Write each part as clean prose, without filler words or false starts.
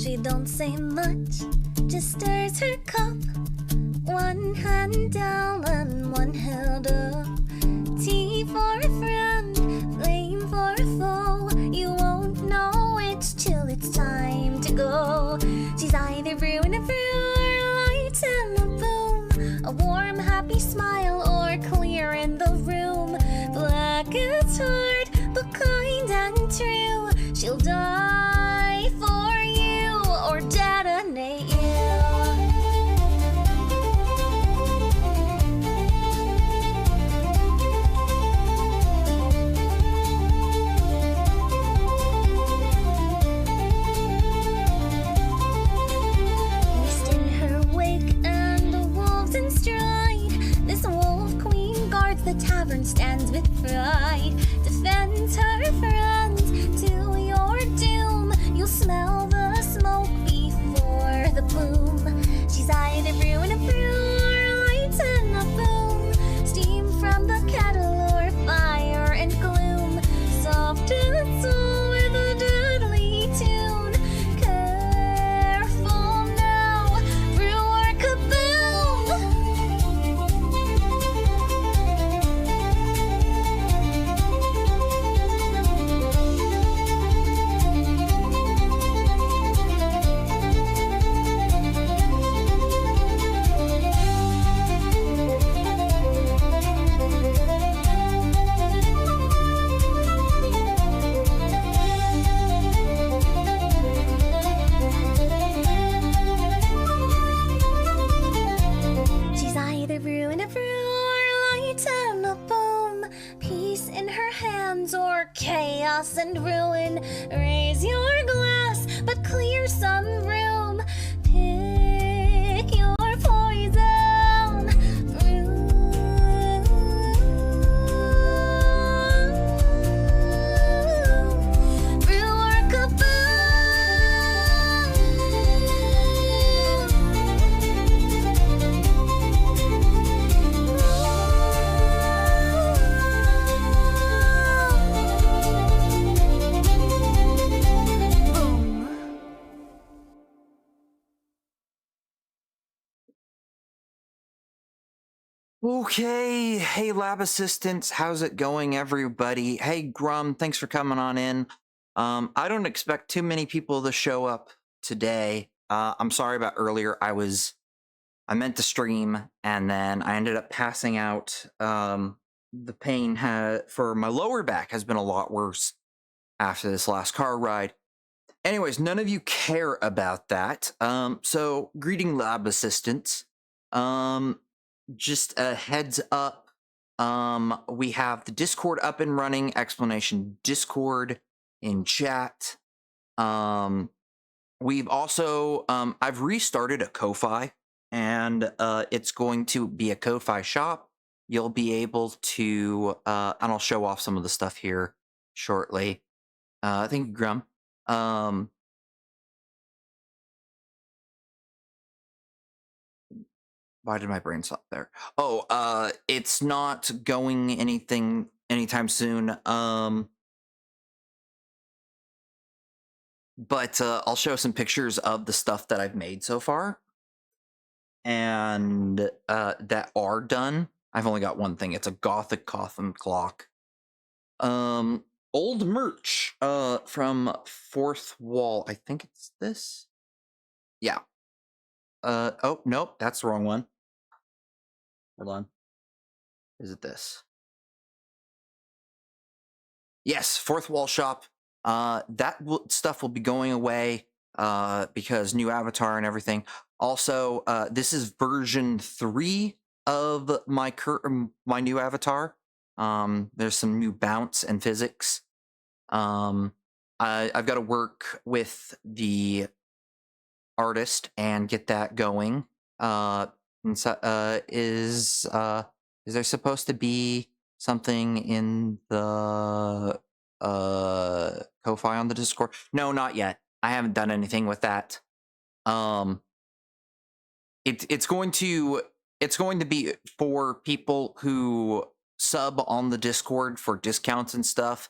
She don't say much, just stirs her cup. One hand down and one held up. Tea for a friend, flame for a foe. You won't know it till it's time to go. She's either brewing a brew or lighting a boom. A warm, happy smile or clear in the room. Black it's hard, but kind and true. She'll die for you or detonate you. The tavern stands with pride, defends her friends to your doom. You'll smell the smoke before the plume. She's either brewing a brew or lighting a boom. Steam from the kettle or fire and gloom. Soft and soul with a deadly tune. Careful now, brew or kaboom. Brewing a brew or lighting a boom. Peace in her hands or chaos and ruin. Raise your glass, but clear some room. Pick your poison. Brew or kaboom. Okay, hey lab assistants, how's it going everybody? Hey Grum, thanks for coming on in. I don't expect too many people to show up today. I'm sorry about earlier. I meant to stream and then I ended up passing out. The pain for my lower back has been a lot worse after this last car ride. Anyways, none of you care about that. So greeting lab assistants. Just a heads up, we have the Discord up and running, explanation Discord in chat. We've also, I've restarted a Ko-Fi, and it's going to be a Ko-Fi shop. You'll be able to, and I'll show off some of the stuff here shortly. Thank you, Grum. Why did my brain stop there? Oh, it's not going anytime soon. But I'll show some pictures of the stuff that I've made so far. And that are done. I've only got one thing. It's a Gothic Gotham clock. Old merch from Fourth Wall. I think it's this. Yeah. Oh, nope, that's the wrong one. Hold on. Is it this? Yes, Fourth Wall Shop. That stuff will be going away because new avatar and everything. Also, this is version 3 of my new avatar. There's some new bounce and physics. I've got to work with the artist and get that going. And so, is there supposed to be something in the Ko-Fi on the Discord? No, not yet. I haven't done anything with that. It's going to be for people who sub on the Discord for discounts and stuff,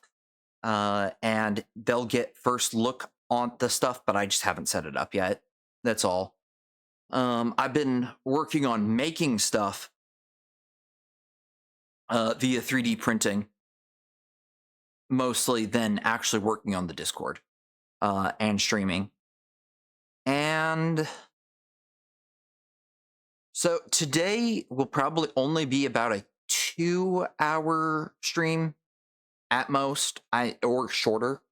and they'll get first look on the stuff, but I just haven't set it up yet. That's all. I've been working on making stuff via 3D printing, mostly than actually working on the Discord and streaming. And so today will probably only be about a 2-hour stream at most, or shorter.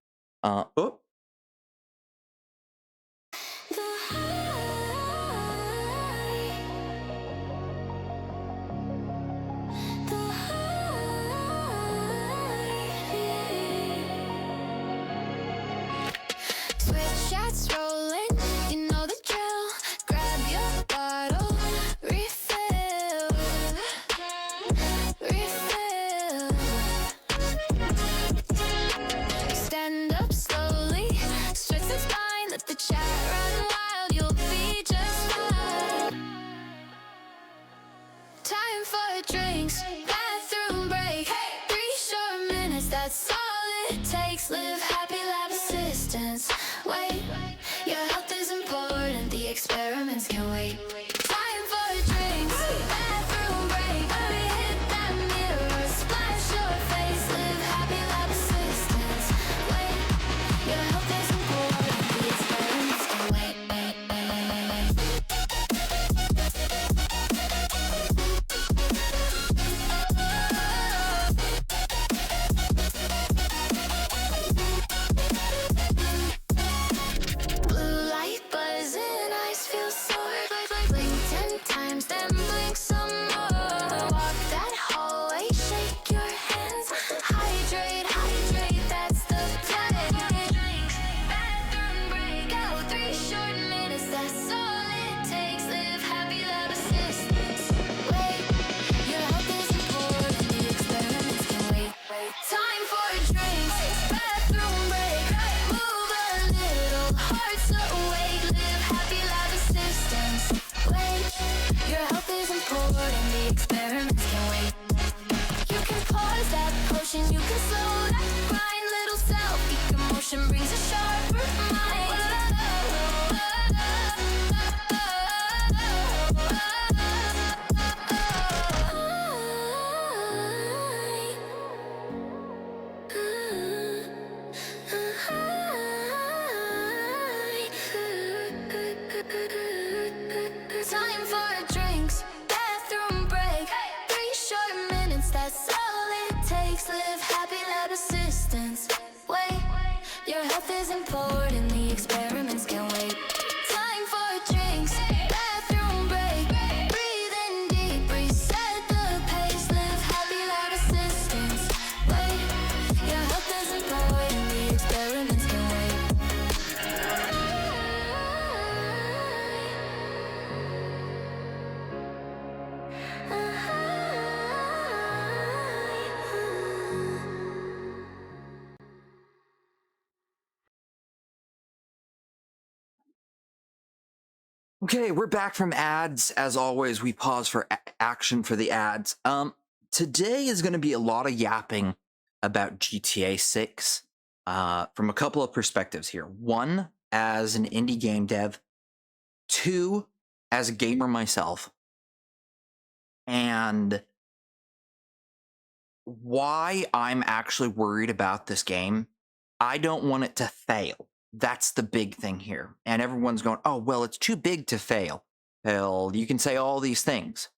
Oh. The high, the high. Switch shots rolling, you know the drill. Grab your bottle, refill, refill. Stand up slowly, strengthen spine, let the chat run wild. You'll be just fine. Time for drinks, bathroom break. 3 short minutes, that's all it takes. Live happy, lab assistance. Wait, your health is important, the experiments can wait. Time for drinks, bathroom break. Hurry, hit that mirror, splash your face. Live happy, lab assistance. Wait, your health is important, the experiments can wait. Blue light buzzing, eyes feel sore. Blink 10 times, then blink some more. Walk that hallway, shake your hands. Hydrate, hydrate, that's the plan. Drinks, bathroom break. Go 3 short minutes, that's all it takes. Live happy, lab assistance. Wait, your health is important, the experiments can wait. Time for drinks, bathroom break. Move a little, hearts awake. Live happy, lab assistance. Wait, your health is important, the experiments can wait. You can pause that potion, you can slow that grind. Little self, emotion brings a sharper Time for drinks, bathroom break. 3 short minutes, that's all it takes. Live happy, lab assistance. Wait, your health is important, the experiments can wait. Time for drinks, bathroom break. Breathe in deep, reset the pace. Live happy, lab assistance. Wait, your health is important, the experiments can Okay, we're back from ads. As always, we pause for action for the ads. Today is going to be a lot of yapping about GTA 6 from a couple of perspectives here. One, as an indie game dev. Two, as a gamer myself. And why I'm actually worried about this game. I don't want it to fail. That's the big thing here. And everyone's going, oh, well, it's too big to fail. Hell, you can say all these things.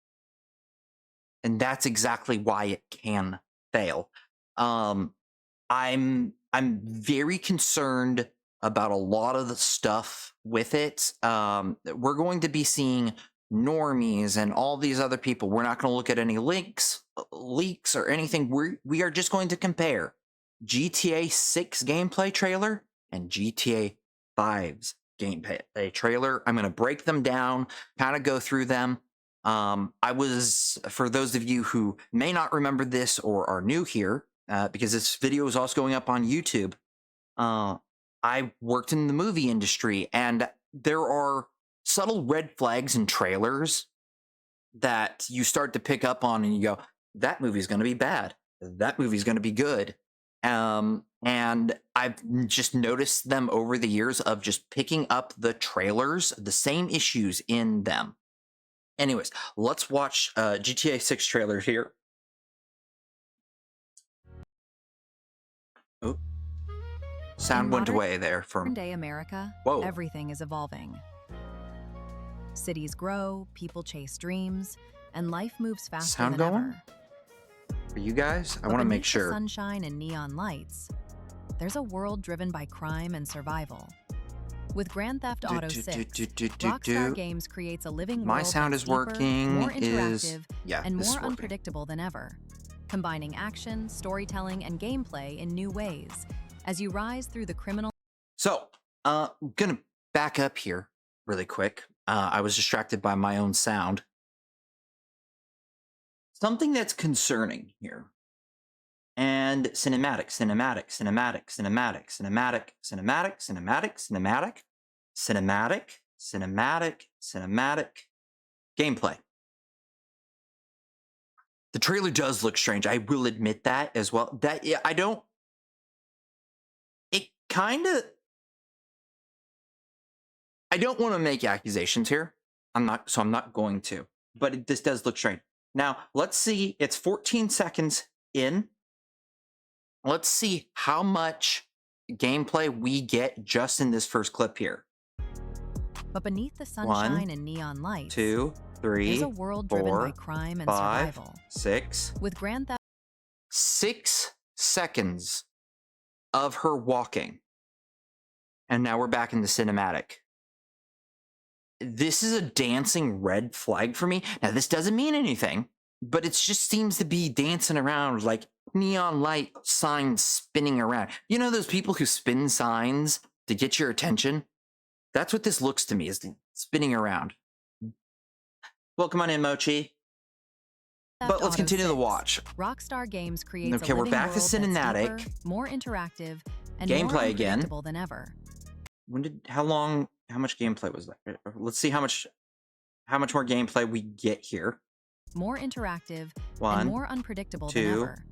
And that's exactly why it can fail. I'm very concerned about a lot of the stuff with it. We're going to be seeing normies and all these other people. We're not going to look at any leaks or anything. We are just going to compare GTA 6 gameplay trailer and GTA 5's gameplay trailer. I'm going to break them down, kind of go through them. For those of you who may not remember this or are new here, because this video is also going up on YouTube, I worked in the movie industry, and there are subtle red flags in trailers that you start to pick up on, and you go, that movie's going to be bad. That movie's going to be good. And I've just noticed them over the years of just picking up the trailers, the same issues in them. Anyways, let's watch GTA 6 trailer here. Oh, sound went away there for modern day America. Whoa. Everything is evolving. Cities grow, people chase dreams, and life moves faster Sound than going? ever. For you guys, I But want to make beneath the sure. sunshine and neon lights, there's a world driven by crime and survival. With Grand Theft Auto 6, Rockstar Games creates a living My world sound that's is deeper, working. more Is interactive, yeah, and this is more working. unpredictable than ever, combining action, storytelling, and gameplay in new ways as you rise through the criminal. So, I'm gonna back up here really quick. I was distracted by my own sound. Something that's concerning here. And cinematic, cinematic, cinematic, cinematic, cinematic, cinematic, cinematic, cinematic, cinematic, cinematic, cinematic, gameplay. The trailer does look strange. I will admit that as well. That yeah, I don't. It kind of. I don't want to make accusations here. I'm not going to. But this does look strange. Now let's see. It's 14 seconds in. Let's see how much gameplay we get just in this first clip here. But beneath the sunshine and neon lights, 2, 3, there's a world driven by 4, crime and 5, survival. 6. With Grand Theft 6 seconds of her walking. And now we're back in the cinematic. This is a dancing red flag for me. Now, this doesn't mean anything, but it just seems to be dancing around like neon light signs spinning around. You know those people who spin signs to get your attention? That's what this looks to me, is spinning around. Welcome on in, Mochi. But let's continue the watch. Rockstar Games creates Okay, a we're living back to world that's cinematic. deeper, more interactive, and Gameplay more again. unpredictable than ever. How much gameplay was that? Let's see how much more gameplay we get here. More interactive 1, and more unpredictable 2, than ever.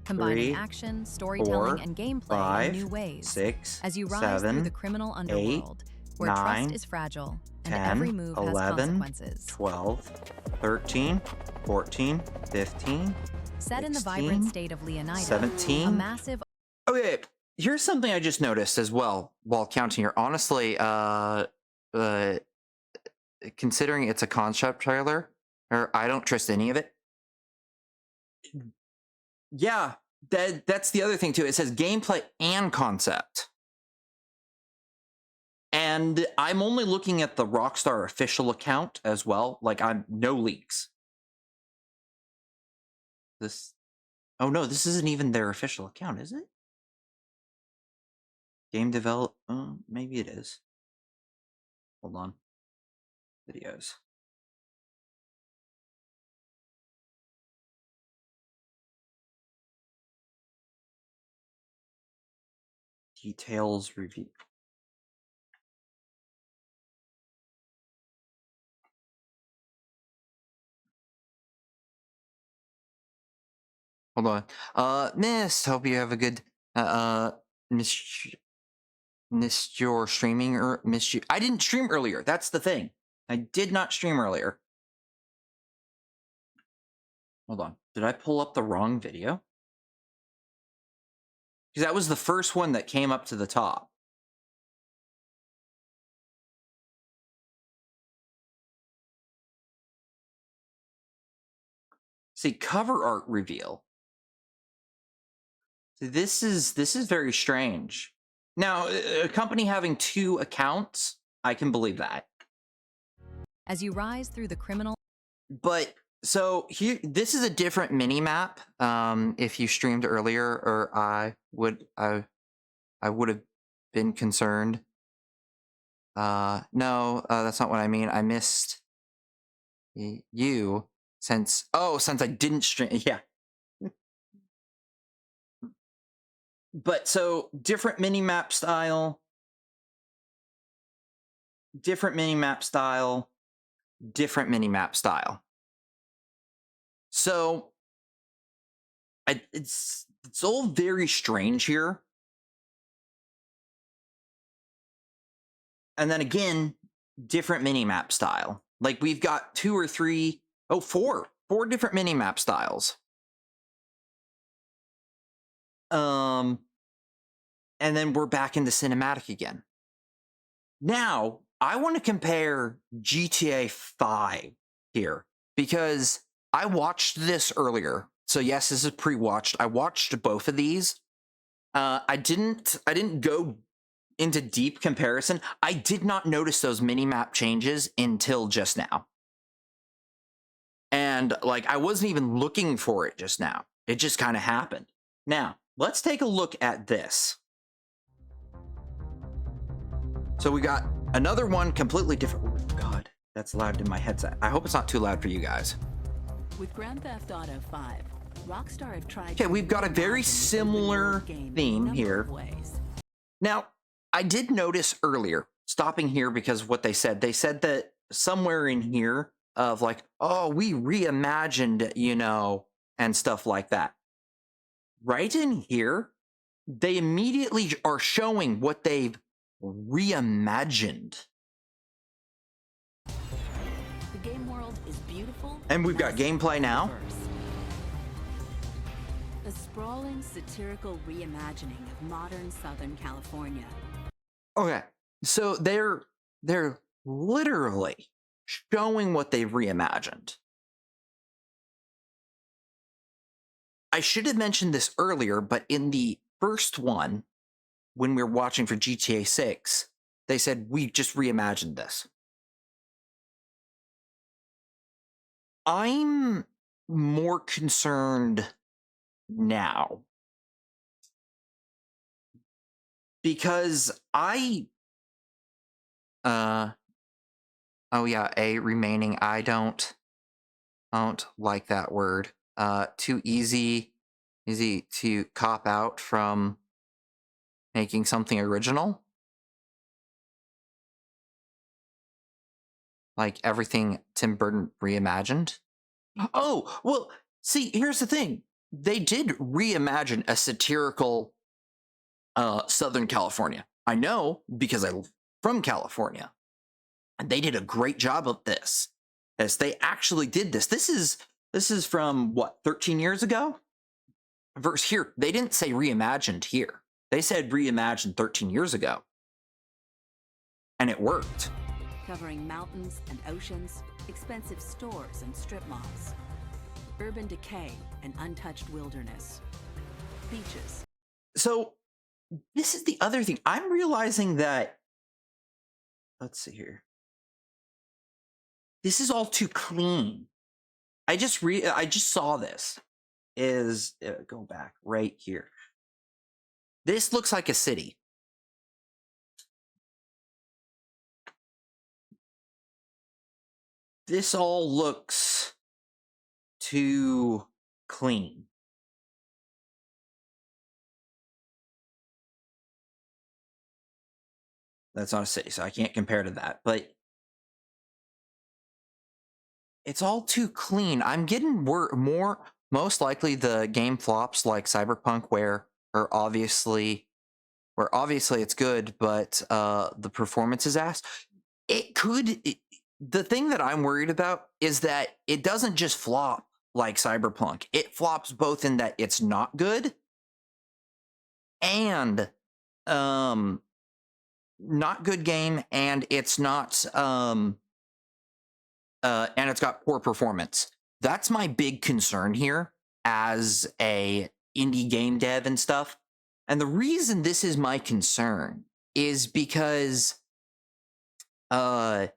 Combining 3, action, storytelling, 4, and gameplay 5, in new ways 6, as you rise 7, through the criminal underworld, where 9, trust is fragile and 10, every move 11, has consequences. 12, 13, 14, 15, Set in the 16, vibrant state of Leonida, 17. a massive Okay, here's something I just noticed as well while counting here. Honestly, considering it's a concept trailer, or I don't trust any of it. Yeah, that's the other thing too. It says gameplay and concept. And I'm only looking at the Rockstar official account as well. Like, I'm no leaks. Oh no, this isn't even their official account, is it? Game develop, maybe it is. Hold on. Videos. Details review. Hold on. Miss, hope you have a good, missed your streaming or missed you. I didn't stream earlier. That's the thing. I did not stream earlier. Hold on. Did I pull up the wrong video? Because that was the first one that came up to the top. See, cover art reveal. This is very strange. Now, a company having 2 accounts, I can believe that. as you rise through the criminal. But so here, this is a different mini map. If you streamed earlier, or I would have been concerned. No, that's not what I mean. I missed you since I didn't stream. Yeah. But so different mini map style, different mini map style, different mini map style. So It's all very strange here. And then again, different minimap style. Like we've got four different minimap styles. And then we're back into cinematic again. Now, I want to compare GTA 5 here because I watched this earlier. So yes, this is pre-watched. I watched both of these. I didn't go into deep comparison. I did not notice those minimap changes until just now. And like I wasn't even looking for it just now. It just kind of happened. Now, let's take a look at this. So we got another one completely different. Oh, God, that's loud in my headset. I hope it's not too loud for you guys. With Grand Theft Auto 5, Rockstar have tried. Okay, we've got a very similar theme here. Now, I did notice earlier, stopping here because of what they said that somewhere in here of like, oh, we reimagined, you know, and stuff like that. Right in here, they immediately are showing what they've reimagined. The game world is beautiful. And we've got gameplay now. A sprawling satirical reimagining of modern Southern California. Okay, so they're literally showing what they've reimagined. I should have mentioned this earlier, but in the first one, when we were watching for GTA 6, they said, we just reimagined this. I'm more concerned now because oh yeah, remaining. I don't like that word. Too easy to cop out from making something original. Like everything Tim Burton reimagined. Oh, well, see, here's the thing. They did reimagine a satirical Southern California. I know because I'm from California. And they did a great job of this. As they actually did this. This is from what, 13 years ago? Verse here, they didn't say reimagined here. They said reimagined 13 years ago. And it worked. Covering mountains and oceans, expensive stores and strip malls, urban decay and untouched wilderness, beaches. So this is the other thing. I'm realizing that, let's see here. This is all too clean. I just saw this. Go back right here. This looks like a city. This all looks too clean. That's not a city, so I can't compare to that, but it's all too clean. I'm getting most likely the game flops like Cyberpunk where obviously it's good, but the performance is ass. The thing that I'm worried about is that it doesn't just flop like Cyberpunk. It flops both in that it's not good and not good game, and it's not and it's got poor performance. That's my big concern here as a indie game dev and stuff. And the reason this is my concern is because many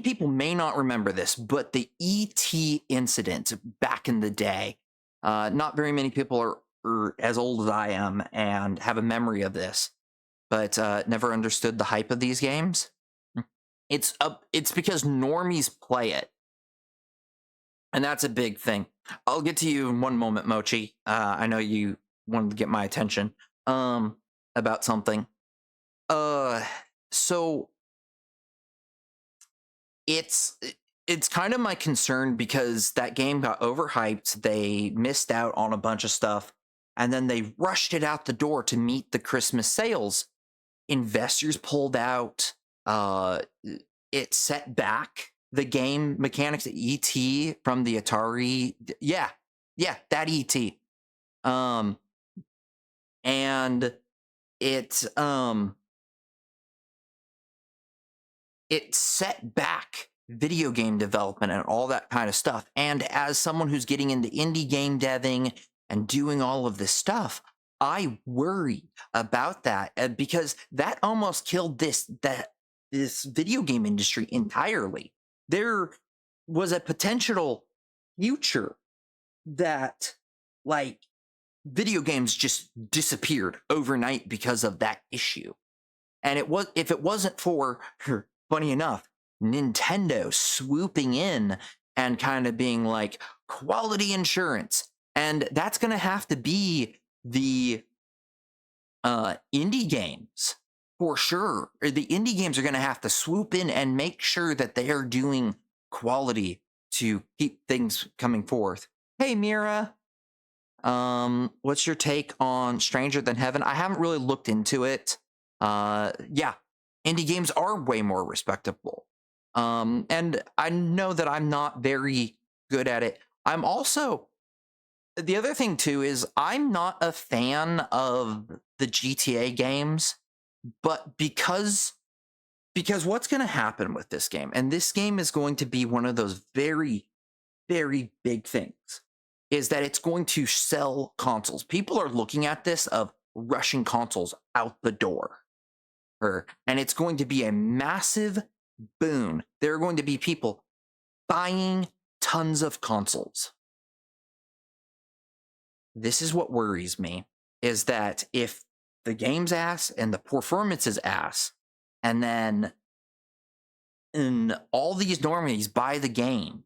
people may not remember this, but the ET incident back in the day, not very many people are as old as I am and have a memory of this, but never understood the hype of these games. It's because normies play it. And that's a big thing. I'll get to you in one moment, Mochi. I know you wanted to get my attention about something. So it's it's kind of my concern because that game got overhyped. They missed out on a bunch of stuff, and then they rushed it out the door to meet the Christmas sales. Investors pulled out. It set back the game mechanics. ET from the Atari. Yeah, that ET. And it set back video game development and all that kind of stuff. And as someone who's getting into indie game deving and doing all of this stuff, I worry about that because that almost killed this video game industry entirely. There was a potential future that, like, video games just disappeared overnight because of that issue. And if it wasn't for, funny enough, Nintendo swooping in and kind of being like, quality insurance. And that's going to have to be the indie games for sure. Or the indie games are going to have to swoop in and make sure that they are doing quality to keep things coming forth. Hey, Mira. What's your take on Stranger Than Heaven? I haven't really looked into it. Yeah, indie games are way more respectable. And I know that I'm not very good at it. I'm also, the other thing too is I'm not a fan of the GTA games, but because what's going to happen with this game, and this game is going to be one of those very, very big things, is that it's going to sell consoles. People are looking at this of rushing consoles out the door. And it's going to be a massive boon. There are going to be people buying tons of consoles. This is what worries me, is that if the game's ass and the performance is ass, and then all these normies buy the game,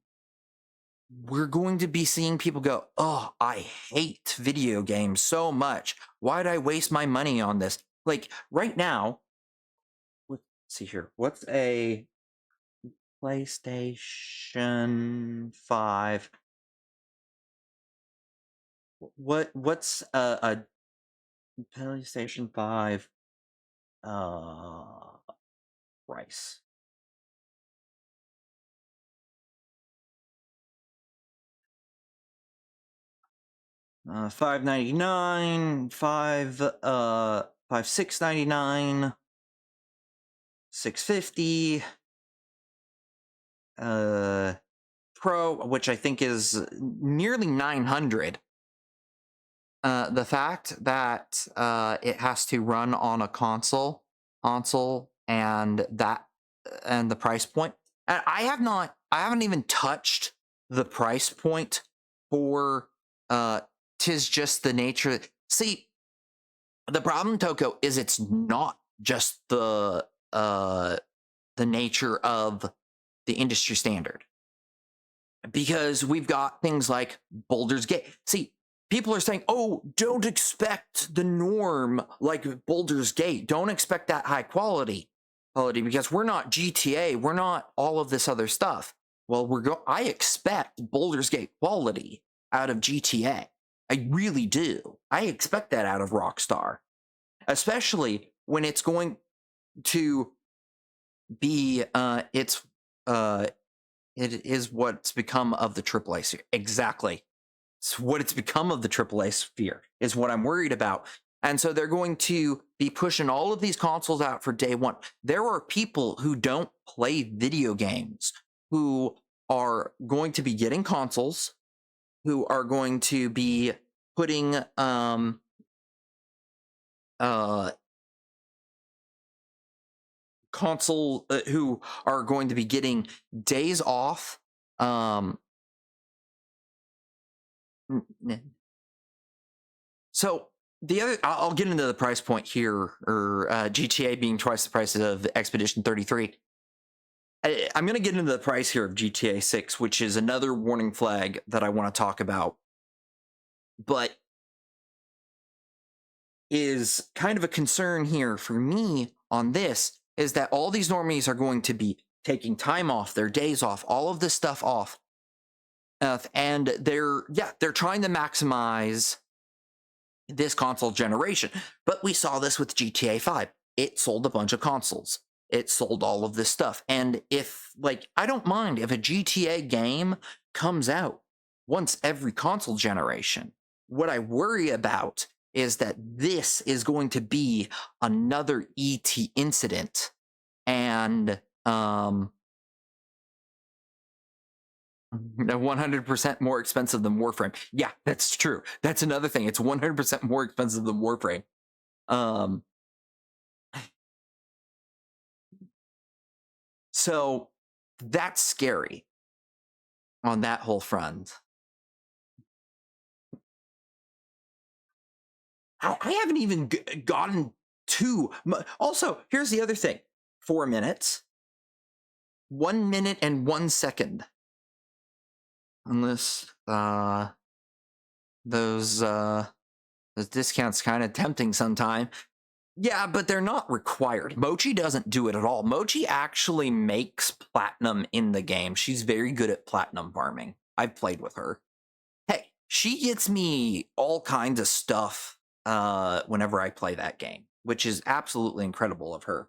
we're going to be seeing people go, oh, I hate video games so much. Why'd I waste my money on this? Like, right now, let's see here. What's a PlayStation 5? What's a PlayStation 5 price? $599, $699, $650, Pro, which I think is nearly $900. The fact that it has to run on a console, and the price point. And I haven't even touched the price point for 'Tis Just the Nature. See, the problem, Toko, is it's not just the nature of the industry standard. Because we've got things like Baldur's Gate. See, people are saying, oh, don't expect the norm like Baldur's Gate. Don't expect that high quality because we're not GTA. We're not all of this other stuff. Well, I expect Baldur's Gate quality out of GTA. I really do. I expect that out of Rockstar, especially when it's going to be it is what's become of the AAA sphere. Exactly. It's what it's become of the AAA sphere is what I'm worried about. And so they're going to be pushing all of these consoles out for day one. There are people who don't play video games who are going to be getting consoles, who are going to be putting console who are going to be getting days off. So the other, I'll get into the price point here, or GTA being twice the price of Expedition 33. I'm going to get into the price here of GTA 6, which is another warning flag that I want to talk about, but is kind of a concern here for me on this, is that all these normies are going to be taking time off, their days off, all of this stuff off. And they're trying to maximize this console generation. But we saw this with GTA 5. It sold a bunch of consoles. It sold all of this stuff. And I don't mind if a GTA game comes out once every console generation. What I worry about is that this is going to be another ET incident, and 100% more expensive than Warframe. Yeah, that's true. That's another thing. It's 100% more expensive than Warframe. So that's scary on that whole front. I haven't even gotten to. Also, here's the other thing. 4 minutes. 1 minute and 1 second. Unless those discounts kind of tempting sometime. Yeah, but they're not required. Mochi doesn't do it at all. Mochi actually makes platinum in the game. She's very good at platinum farming. I've played with her. Hey, she gets me all kinds of stuff whenever I play that game, which is absolutely incredible of her.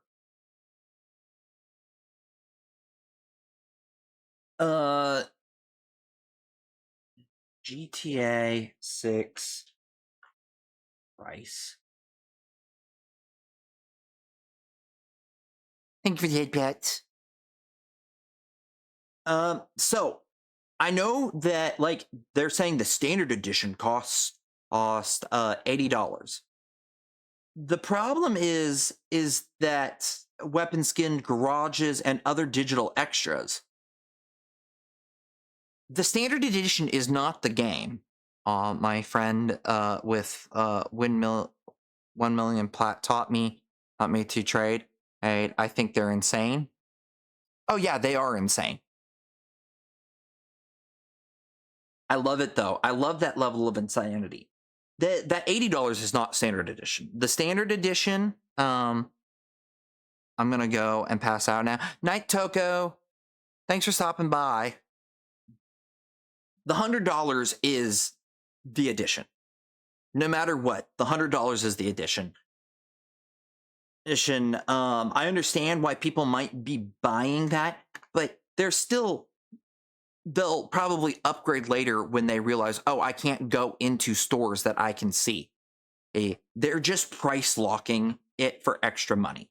GTA 6 price. Thank you for the 8 bits. So I know that they're saying the standard edition cost $80. The problem is that weapon skin, garages, and other digital extras. The standard edition is not the game. My friend with 1 million plat taught me to trade. I think they're insane. Oh yeah, they are insane. I love it though. I love that level of insanity. That $80 is not standard edition. The standard edition, I'm gonna go and pass out now. Night Toko, thanks for stopping by. The $100 is the edition. No matter what, the $100 is the edition. I understand why people might be buying that, but they'll probably upgrade later when they realize, oh, I can't go into stores that I can see. They're just price locking it for extra money.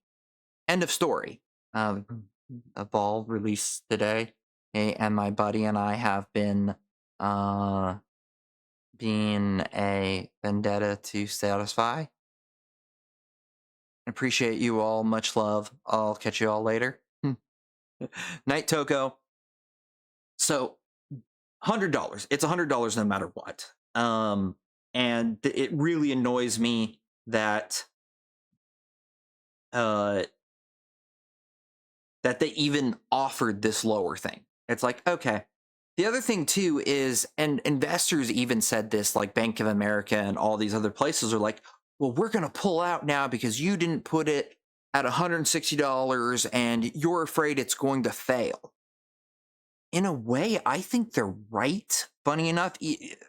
End of story. Evolve released today, and my buddy and I have been being a vendetta to satisfy. Appreciate you all. Much love. I'll catch you all later. Night Toko. So $100. It's $100 no matter what. And it really annoys me that that they even offered this lower thing. It's like, okay. The other thing too is, and investors even said this, like Bank of America and all these other places are like, well, we're going to pull out now because you didn't put it at $160 and you're afraid it's going to fail. In a way, I think they're right, funny enough,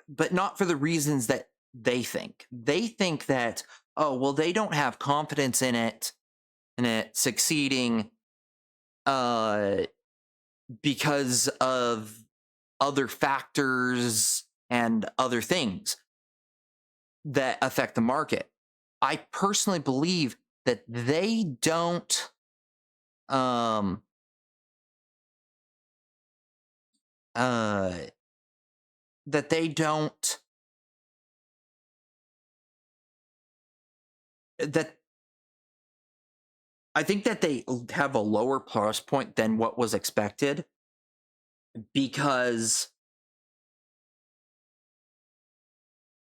but not for the reasons that they think. They think that, oh, well, they don't have confidence in it succeeding because of other factors and other things that affect the market. I personally believe that they don't I think that they have a lower price point than what was expected because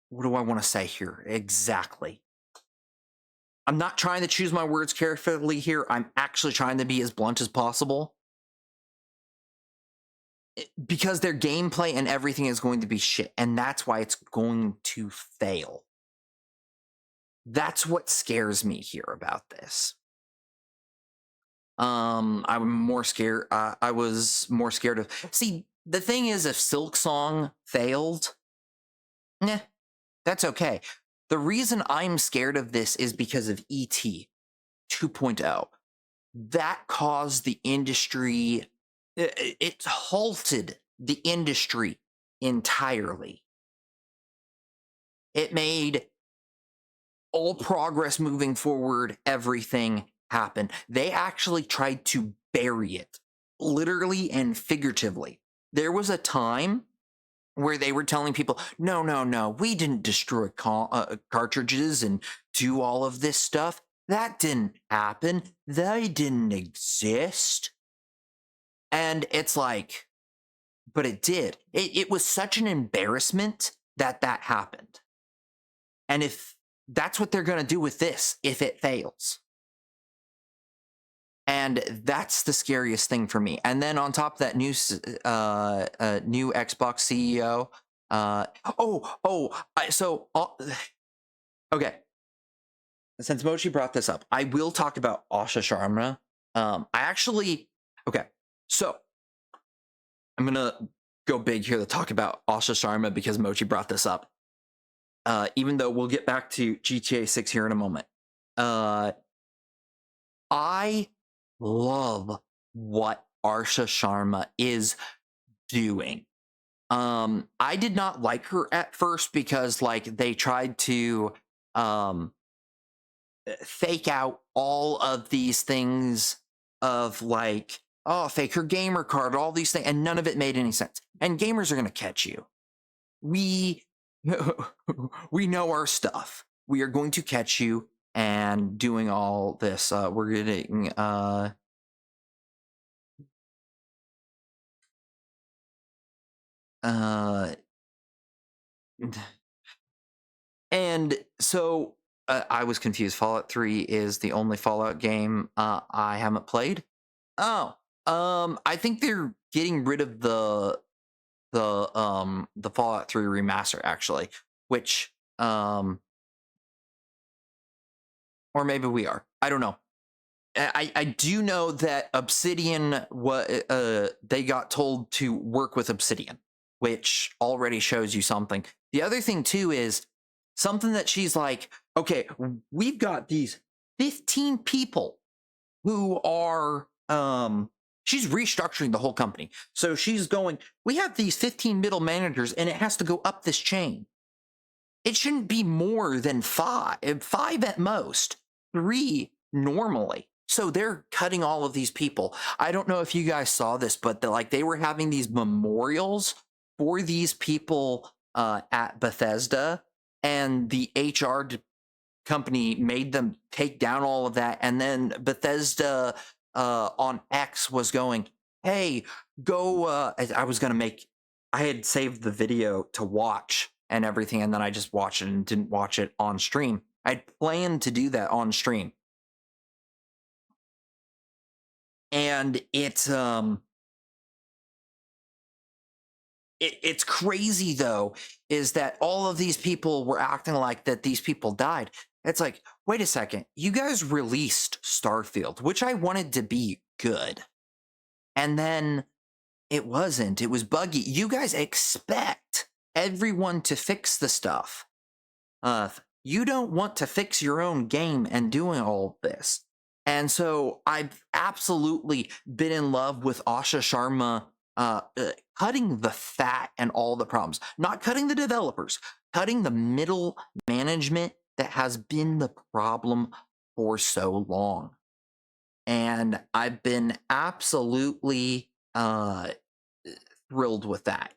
what do I want to say here exactly? I'm not trying to choose my words carefully here. I'm actually trying to be as blunt as possible. Because their gameplay and everything is going to be shit, and that's why it's going to fail. That's what scares me here about this. I'm more scared. I was more scared of. See, the thing is, if Silk Song failed, that's okay. The reason I'm scared of this is because of E.T. 2.0. That caused the industry. It halted the industry entirely. It made all progress moving forward, everything happen. They actually tried to bury it, literally and figuratively. There was a time where they were telling people, no, we didn't destroy cartridges and do all of this stuff. That didn't happen. They didn't exist. And it's like, but it did. It was such an embarrassment that happened. And if that's what they're going to do with this, if it fails. And that's the scariest thing for me. And then on top of that, new Xbox CEO. Okay. Since Mochi brought this up, I will talk about Asha Sharma. So I'm going to go big here to talk about Asha Sharma because Mochi brought this up. Even though we'll get back to GTA 6 here in a moment. I love what Asha Sharma is doing. I did not like her at first because like they tried to fake out all of these things of like, oh, fake her gamer card, all these things, and none of it made any sense. And gamers are going to catch you. We know our stuff. We are going to catch you and doing all this. We're getting and so I was confused. Fallout 3 is the only Fallout game I haven't played. I think they're getting rid of the Fallout 3 remaster actually, which or maybe we are. I don't know. I do know that Obsidian they got told to work with Obsidian, which already shows you something. The other thing too is something that she's like, okay, we've got these 15 people who are she's restructuring the whole company. So she's going, we have these 15 middle managers and it has to go up this chain. It shouldn't be more than 5 at most, 3 normally. So they're cutting all of these people. I don't know if you guys saw this, but they were having these memorials for these people at Bethesda, and the HR company made them take down all of that. And then Bethesda on X was going, hey, go. I had saved the video to watch and everything, and then I just watched it and didn't watch it on stream. I'd planned to do that on stream. And it's crazy though, is that all of these people were acting like that these people died. It's like, wait a second, you guys released Starfield, which I wanted to be good. And then it wasn't. It was buggy. You guys expect everyone to fix the stuff. You don't want to fix your own game and doing all this. And so I've absolutely been in love with Asha Sharma cutting the fat and all the problems. Not cutting the developers, cutting the middle management that has been the problem for so long. And I've been absolutely thrilled with that.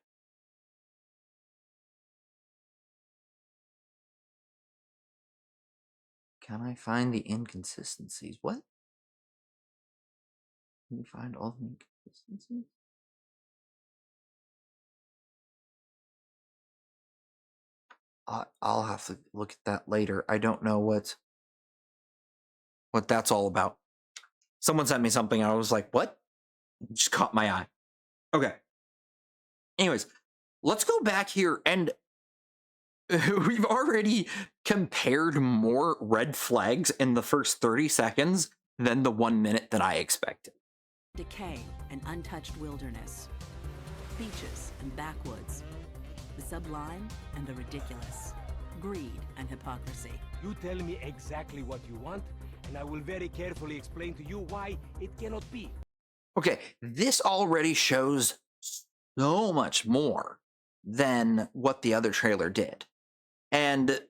Can I find the inconsistencies? What? Can you find all the inconsistencies? I'll have to look at that later. I don't know what that's all about. Someone sent me something and I was like, what? It just caught my eye. Okay. Anyways, let's go back here, and we've already compared more red flags in the first 30 seconds than the 1 minute that I expected. Decay and untouched wilderness. Beaches and backwoods. The sublime and the ridiculous. Greed and hypocrisy. You tell me exactly what you want, and I will very carefully explain to you why it cannot be. Okay, this already shows so much more than what the other trailer did. And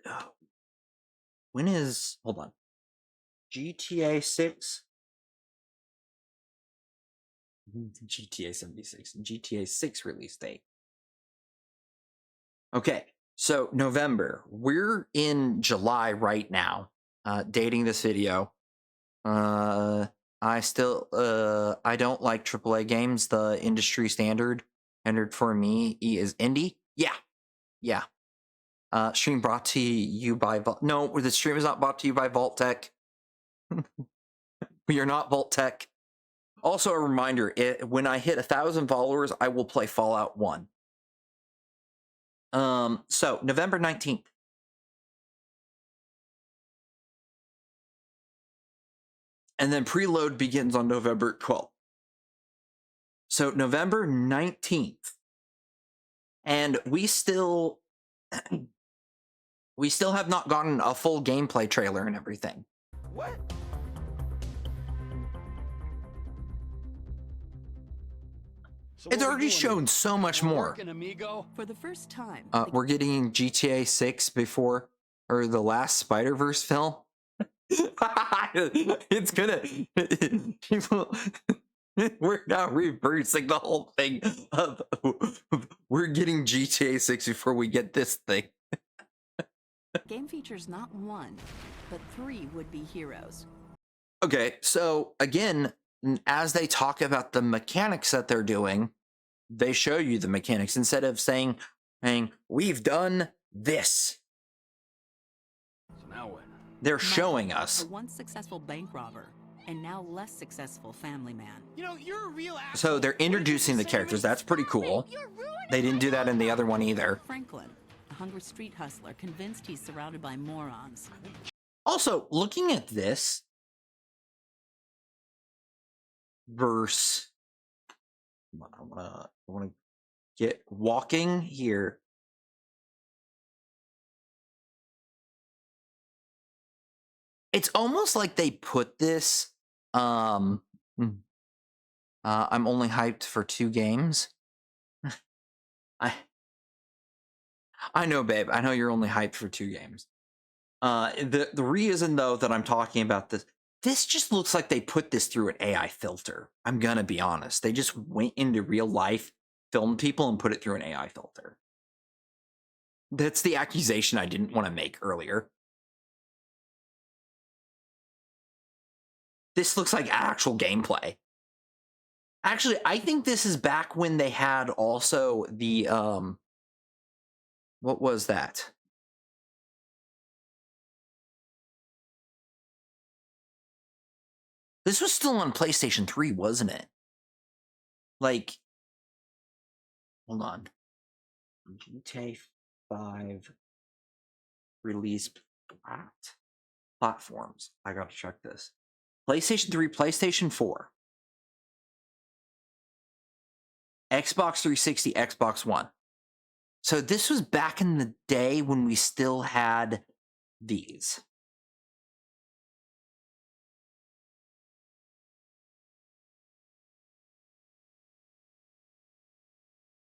when is, hold on, GTA 6? GTA 76, GTA 6 release date. Okay, so November. We're in July right now, dating this video. I don't like AAA games. The industry standard for me is indie. Yeah. Stream brought to you by No, the stream is not brought to you by Vault-Tec. We are not Vault-Tec. Also, a reminder: when I hit 1,000 followers, I will play Fallout 1. So November 19th. And then preload begins on November 12th. So November 19th. And we still have not gotten a full gameplay trailer and everything. What? So It's what we already doing shown here? so much We're more. working, amigo. For the first time, We're getting GTA 6 before, or the last Spider-Verse film. It's gonna, people, we're now reversing the whole thing of, we're getting GTA 6 before we get this thing. game features not one, but 3 would-be heroes. Okay, so again, as they talk about the mechanics that they're doing, they show you the mechanics instead of saying we've done this. So now what? They're showing us. A once successful bank robber and now less successful family man. You know, you're a real asshole. So they're introducing the characters. That's pretty cool. They didn't do that in the other one either. Franklin, a hungry street hustler convinced he's surrounded by morons. Also, looking at this verse, I want to get walking here. It's almost like they put this. I'm only hyped for 2 games. I know, babe. I know you're only hyped for 2 games. The reason though that I'm talking about this just looks like they put this through an AI filter. I'm gonna be honest. They just went into real life, filmed people, and put it through an AI filter. That's the accusation I didn't want to make earlier. This looks like actual gameplay. Actually, I think this is back when they had also the what was that? This was still on PlayStation 3, wasn't it? Like, hold on. GTA 5 release platforms. I gotta check this. PlayStation 3, PlayStation 4, Xbox 360, Xbox One. So this was back in the day when we still had these.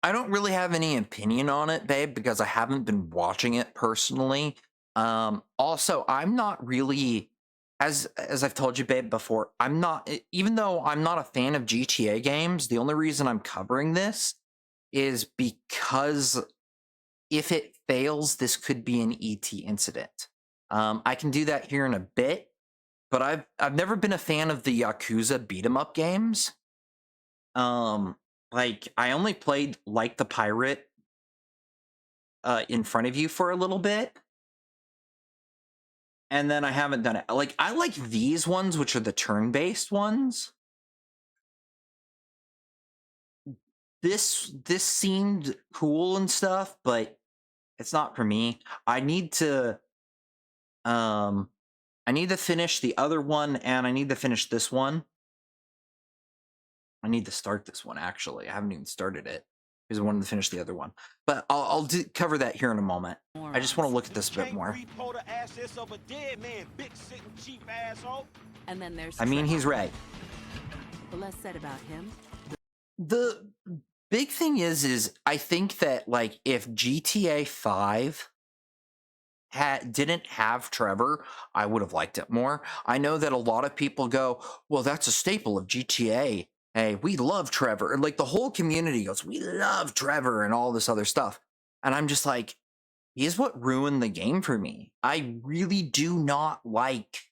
I don't really have any opinion on it, babe, because I haven't been watching it personally. Also, I'm not really, as I've told you, babe, before, I'm not, even though I'm not a fan of GTA games, the only reason I'm covering this is because if it fails, this could be an ET incident. I can do that here in a bit, but I've never been a fan of the Yakuza beat 'em up games. Like, I only played Like the Pirate in front of you for a little bit. And then I haven't done it. Like, I like these ones, which are the turn-based ones. This seemed cool and stuff, but it's not for me. I need to I need to finish the other one, and I need to finish this one. I need to start this one, actually. I haven't even started it because I wanted to finish the other one. But I'll cover that here in a moment. I just want to look at this a bit more. And then there's I mean, he's right. the less said about him, The big thing is I think that, like, if GTA 5 didn't have Trevor, I would have liked it more. I know that a lot of people go, well, that's a staple of GTA. Hey, we love Trevor. And, like, the whole community goes, we love Trevor and all this other stuff. And I'm just like, he's what ruined the game for me. I really do not like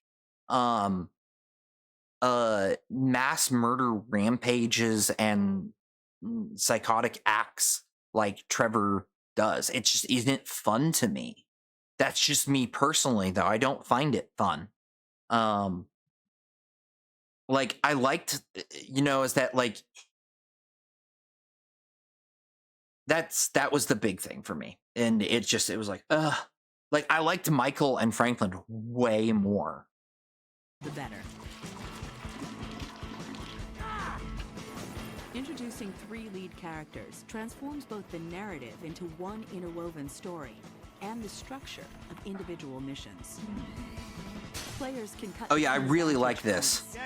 mass murder rampages and psychotic acts like Trevor does. It just isn't fun to me. That's just me personally, though. I don't find it fun. Like, I liked, is that, like, that was the big thing for me. And it was like, like, I liked Michael and Franklin way more. the better. Introducing 3 lead characters transforms both the narrative into one interwoven story and the structure of individual missions. Players can cut. Oh yeah, I really like this.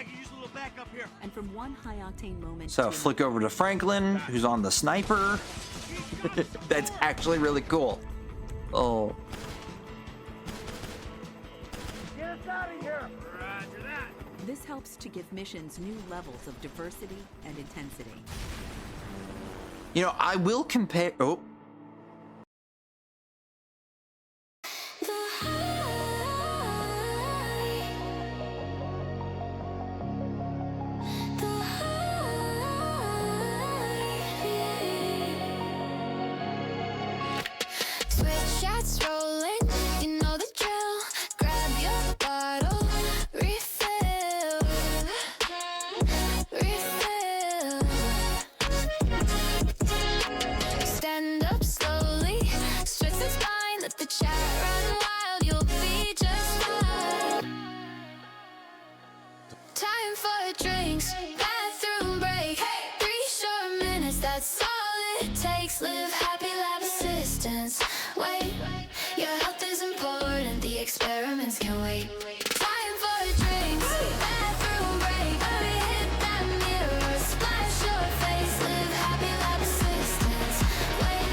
And from one high-octane moment. So to flick over to Franklin, who's on the sniper. That's actually really cool. Oh. Get us out of here! Roger that! This helps to give missions new levels of diversity and intensity. I will compare. Oh. Switch shots rolling, you know the drill. Grab your bottle, refill, refill. Stand up slowly, stretch the spine, let the chat run wild. You'll be just fine. Time for drinks, bathroom break. 3 short minutes, that's all it takes. Live happy, laugh assistance. Wait, your health is important, the experiments can wait. Time for drinks, bathroom break. Hit that mirror, splash your face. Live happy, laugh assistance. Wait,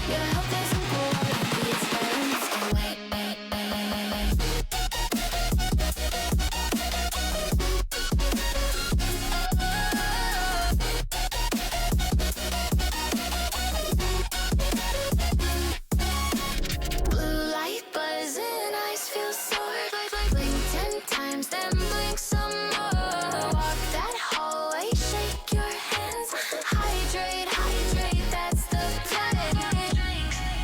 your health is important, the experiments can wait. Blue light buzzing, eyes feel sore. Blink 10 times, then blink some more. Walk that hallway, shake your hands. Hydrate, hydrate, that's the plan.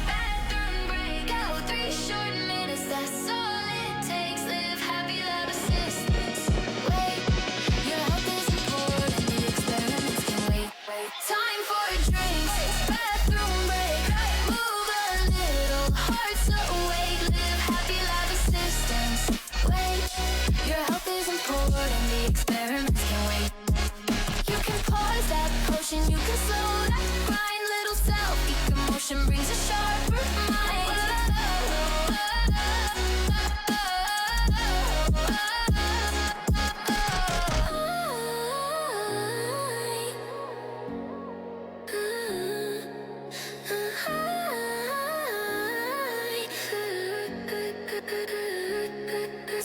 Bathroom break, out 3 short minutes, that's all it takes. Live happy, love assistance. Wait, your health is important, the experiments can wait. Time for drinks, bathroom break. Move a little, hearts awake. Live happy, love assistance. Wait, your health is important, the experiments can wait. You can pause that potion, you can slow that grind. Little self, emotion brings a sharper mind.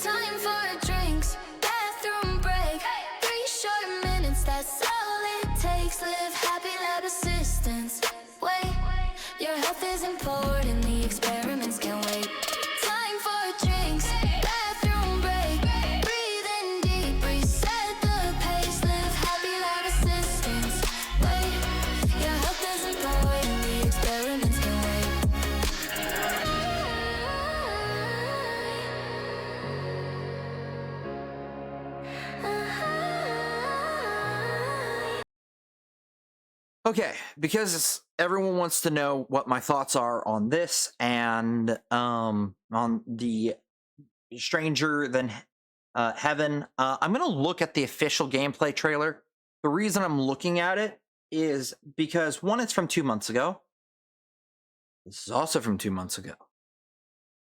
Time for drinks, bathroom break. 3 short minutes, that's all it takes. Live happy, love assistance. Wait, your health is important, the experiments can wait. Time for drinks, bathroom break. Breathe in deep, reset the pace. Live happy, love assistance. Wait, your health is important, the experiments can wait. Okay, because everyone wants to know what my thoughts are on this and on the Stranger Than Heaven. I'm going to look at the official gameplay trailer. The reason I'm looking at it is because, one, it's from 2 months ago. This is also from 2 months ago.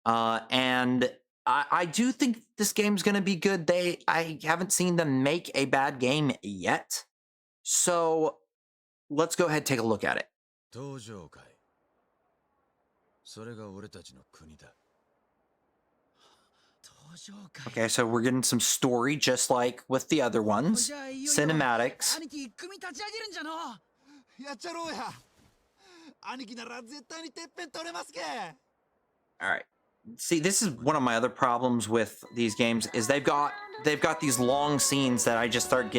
And I do think this game's going to be good. I haven't seen them make a bad game yet. So let's go ahead and take a look at it. Okay, so we're getting some story just like with the other ones. Cinematics. やっちゃろうや。兄貴なら絶対にてっぺん取れますけ。 All right. See, this is one of my other problems with these games is they've got these long scenes that I just start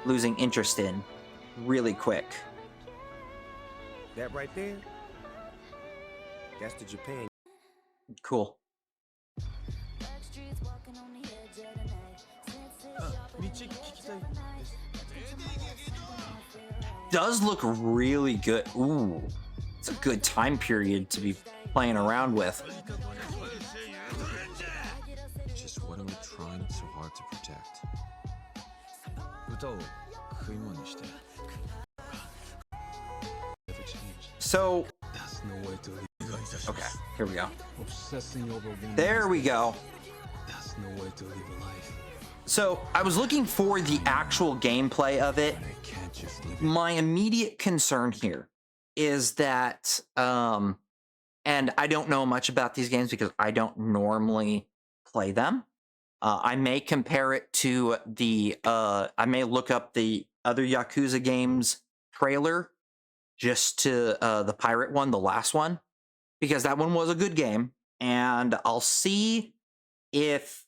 losing interest in really quick. That right there, that's the Japan. Cool. Does look really good. Ooh, it's a good time period to be playing around with. Just what are we trying so hard to protect? So, okay, here we go. There we go. So, I was looking for the actual gameplay of it. My immediate concern here is that, and I don't know much about these games because I don't normally play them. I may compare it to I may look up the other Yakuza games trailer just to the pirate one, the last one, because that one was a good game, and I'll see if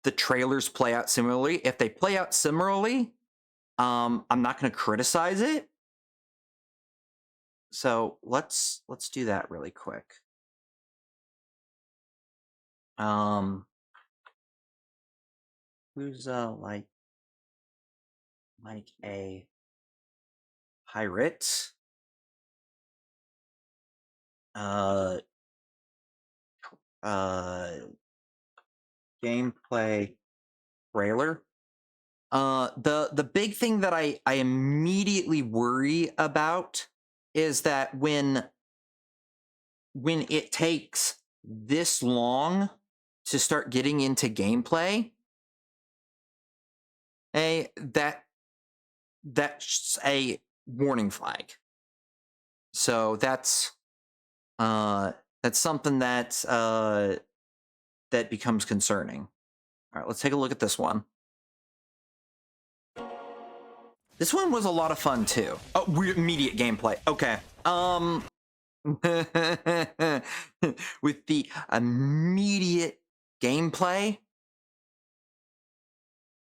the trailers play out similarly. If they play out similarly, I'm not going to criticize it. So let's do that really quick. Who's like a pirate? Gameplay trailer. The big thing that I immediately worry about is that when it takes this long to start getting into gameplay, that's a warning flag. So that's something that becomes concerning. All right, let's take a look at this one. This one was a lot of fun too. Oh, immediate gameplay. Okay. With the immediate gameplay,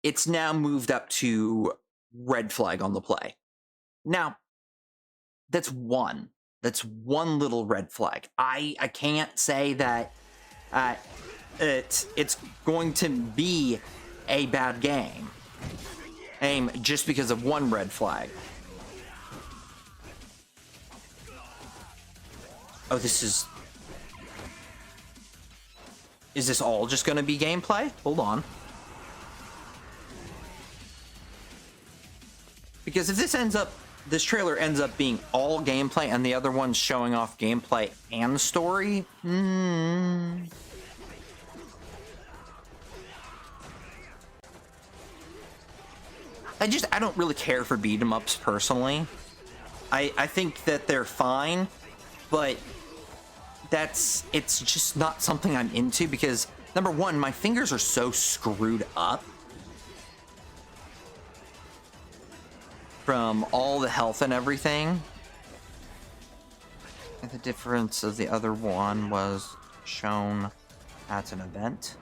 it's now moved up to red flag on the play. Now, that's one little red flag. I can't say that it's going to be a bad game just because of one red flag. Oh, is this all just going to be gameplay? Hold on. Because if this trailer ends up being all gameplay and the other one's showing off gameplay and story, I don't really care for beat 'em ups personally. I think that they're fine, but it's just not something I'm into because, number one, my fingers are so screwed up from all the health and everything. And the difference of the other one was shown at an event.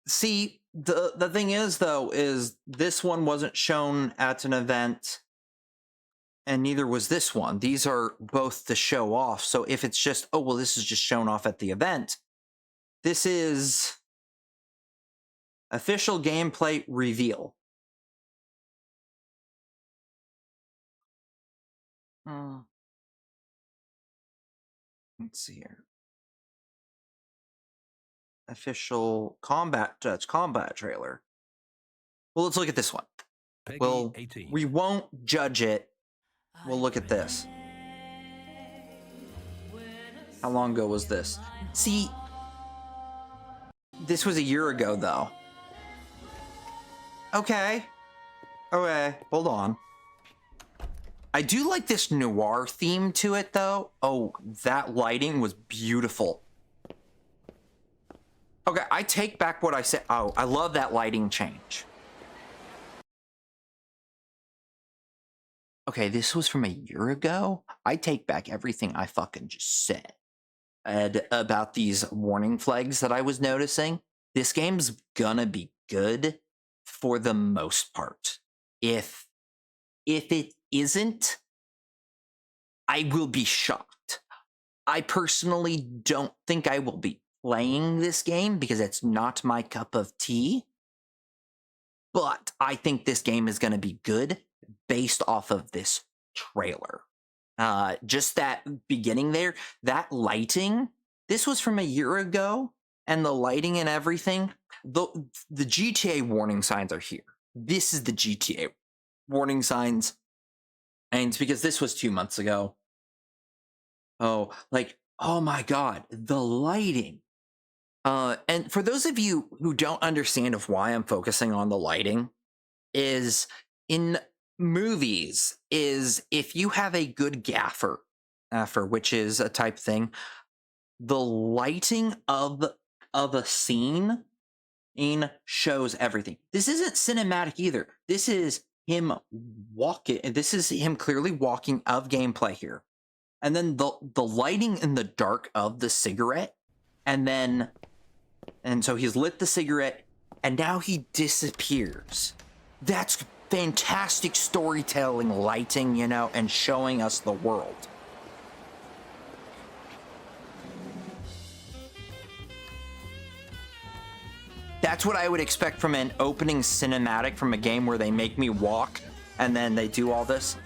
See, the thing is, though, is this one wasn't shown at an event, and neither was this one. These are both to show off. So if it's just, oh, well, this is just shown off at the event, this is official gameplay reveal. Let's see here. Official combat trailer. Well, let's look at this one. Well, we won't judge it. We'll look at this. How long ago was this? See, this was a year ago, though. Okay, hold on. I do like this noir theme to it, though. Oh, that lighting was beautiful. Okay, I take back what I said. Oh, I love that lighting change. Okay, this was from a year ago. I take back everything I fucking just said about these warning flags that I was noticing. This game's gonna be good for the most part. If it isn't, I will be shocked. I personally don't think I will be playing this game because it's not my cup of tea. But I think this game is going to be good based off of this trailer. Just that beginning there, that lighting, this was from a year ago, and the lighting and everything, the GTA warning signs are here. This is the GTA warning signs. And it's because this was 2 months ago. Oh, like, oh my God, the lighting. And for those of you who don't understand of why I'm focusing on the lighting, is in movies, is if you have a good gaffer, which is a type thing, the lighting of a scene shows everything. This isn't cinematic either. This is him walking. This is him clearly walking of gameplay here. And then the lighting in the dark of the cigarette, and so he's lit the cigarette, and now he disappears. That's fantastic storytelling, lighting, you know, and showing us the world. That's what I would expect from an opening cinematic from a game where they make me walk, and then they do all this.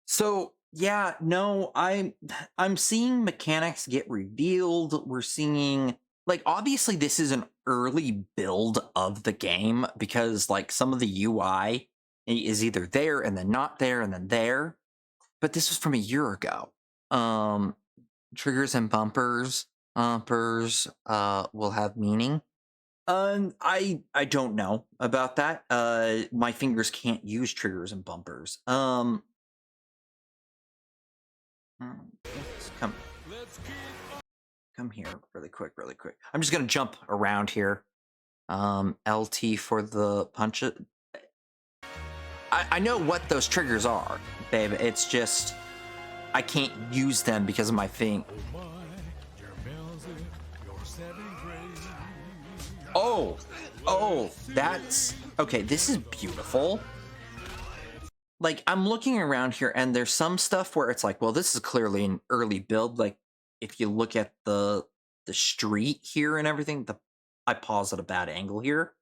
So yeah, no, I'm seeing mechanics get revealed. We're seeing, like, obviously this is an early build of the game because like some of the UI is either there and then not there and then there. But this was from a year ago. Triggers and bumpers will have meaning. I don't know about that. My fingers can't use triggers and bumpers. Come here really quick. I'm just gonna jump around here. LT for the punch. I know what those triggers are, babe. It's just I can't use them because of my thing. Oh, that's okay. This is beautiful. Like, I'm looking around here, and there's some stuff where it's like, well, this is clearly an early build. Like, if you look at the street here and everything, I pause at a bad angle here.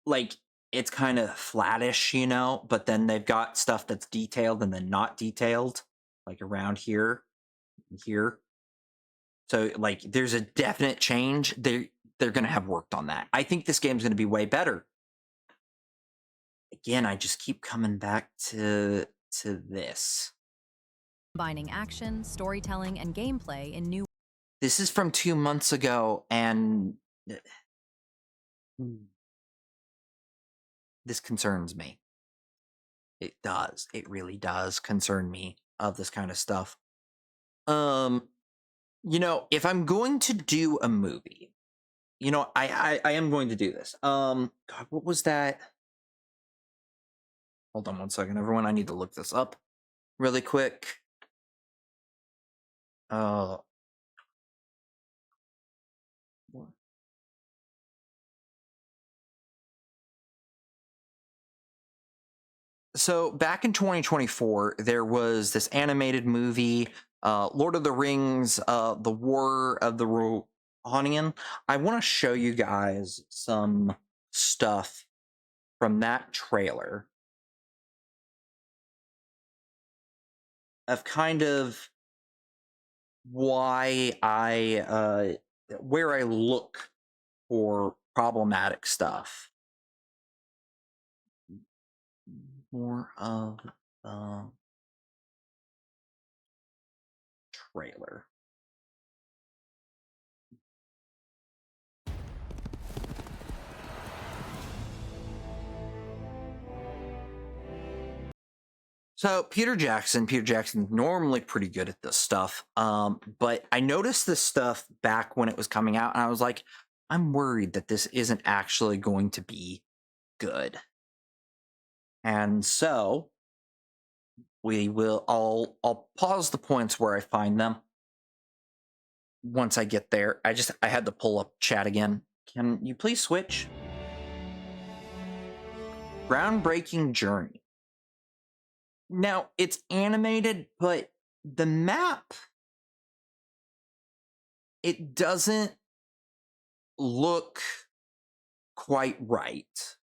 Like, it's kind of flattish, you know, but then they've got stuff that's detailed and then not detailed, like around here, here. So, like, there's a definite change. They're going to have worked on that. I think this game's going to be way better. Again, I just keep coming back to this. Combining action, storytelling, and gameplay in new. This is from 2 months ago, and this concerns me. It does. It really does concern me of this kind of stuff. You know, if I'm going to do a movie, you know, I am going to do this. God, what was that? Hold on one second, everyone. I need to look this up really quick. So back in 2024, there was this animated movie, Lord of the Rings, The War of the Rohirrim. I want to show you guys some stuff from that trailer of kind of why where I look for problematic stuff. More of the trailer. So Peter Jackson's normally pretty good at this stuff. But I noticed this stuff back when it was coming out, and I was like, I'm worried that this isn't actually going to be good. And so I'll pause the points where I find them. Once I get there, I had to pull up chat again. Can you please switch? Groundbreaking Journey. Now, it's animated, but the map, it doesn't look quite right.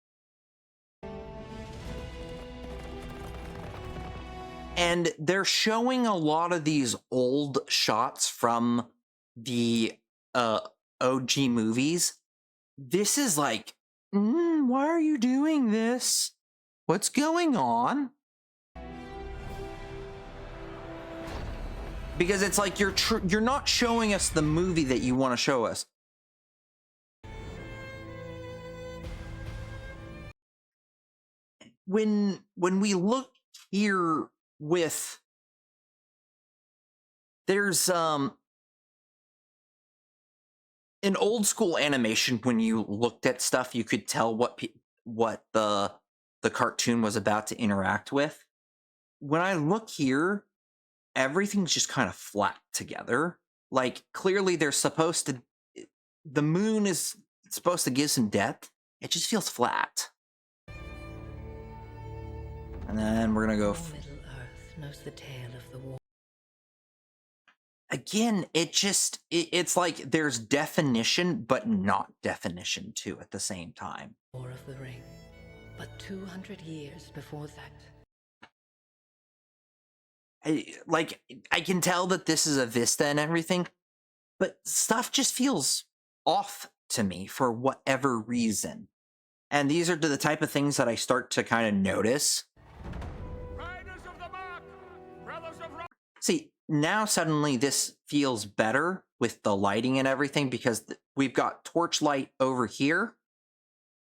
And they're showing a lot of these old shots from the OG movies. This is like, why are you doing this? What's going on? Because it's like you're not showing us the movie that you want to show us. When we look here with, there's an old school animation. When you looked at stuff, you could tell what the cartoon was about to interact with. When I look here, everything's just kind of flat together. Like, clearly the moon is supposed to give some depth. It just feels flat. And then we're gonna go. Middle Earth knows the tale of the war. Again, it's like there's definition, but not definition too at the same time. War of the Ring. But 200 years before that. I can tell that this is a Vista and everything, but stuff just feels off to me for whatever reason. And these are the type of things that I start to kind of notice. Riders of the Mark, brothers of See, now suddenly this feels better with the lighting and everything, because we've got torchlight over here.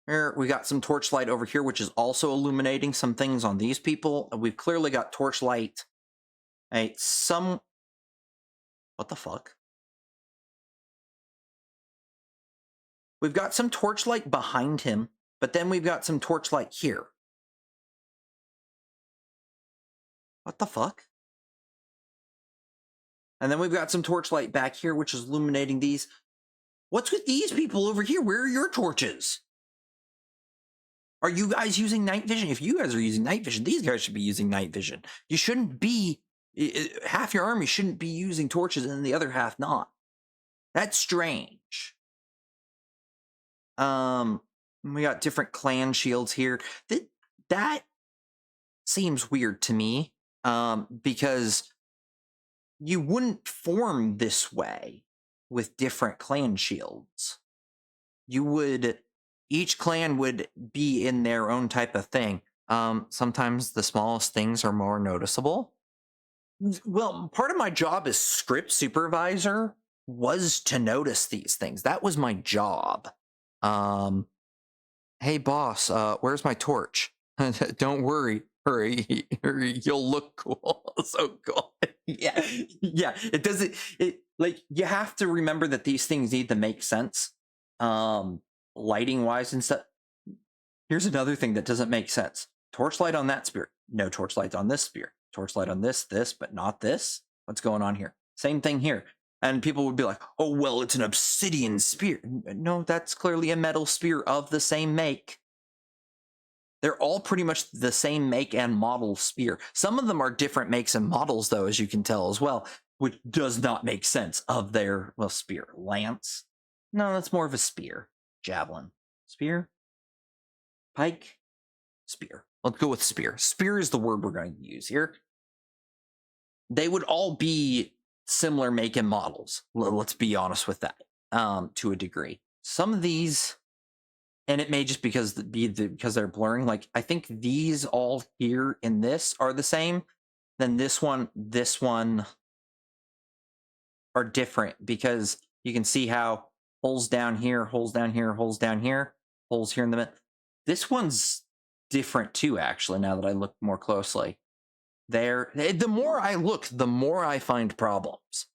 We got some torchlight over here, which is also illuminating some things on these people. We've clearly got torchlight. What the fuck? We've got some torchlight behind him, but then we've got some torchlight here. What the fuck? And then we've got some torchlight back here, which is illuminating these. What's with these people over here? Where are your torches? Are you guys using night vision? If you guys are using night vision, these guys should be using night vision. You shouldn't be... half your army shouldn't be using torches and the other half not. That's strange. We got different clan shields here. That seems weird to me, because you wouldn't form this way with different clan shields. Each clan would be in their own type of thing. Sometimes the smallest things are more noticeable. Well, part of my job as script supervisor was to notice these things. That was my job. Hey boss, where's my torch? Don't worry, hurry, you'll look cool. So cool. Yeah. It doesn't. Like, you have to remember that these things need to make sense, lighting wise and stuff. Here's another thing that doesn't make sense. Torchlight on that spear. No torchlight on this spear. Torchlight on this, but not this. What's going on here? Same thing here. And people would be like, oh, well, it's an obsidian spear. No, that's clearly a metal spear of the same make. They're all pretty much the same make and model spear. Some of them are different makes and models, though, as you can tell as well, which does not make sense of their, well, spear. Lance? No, that's more of a spear. Javelin. Spear? Pike? Spear. Let's go with spear. Spear is the word we're going to use here. They would all be similar make and models. Let's be honest with that, to a degree. Some of these, and it may just because they're blurring. Like, I think these all here in this are the same. Then this one are different because you can see how holes down here, holes down here, holes down here, holes here in the middle. This one's different too, actually, now that I look more closely. The more I look, the more I find problems.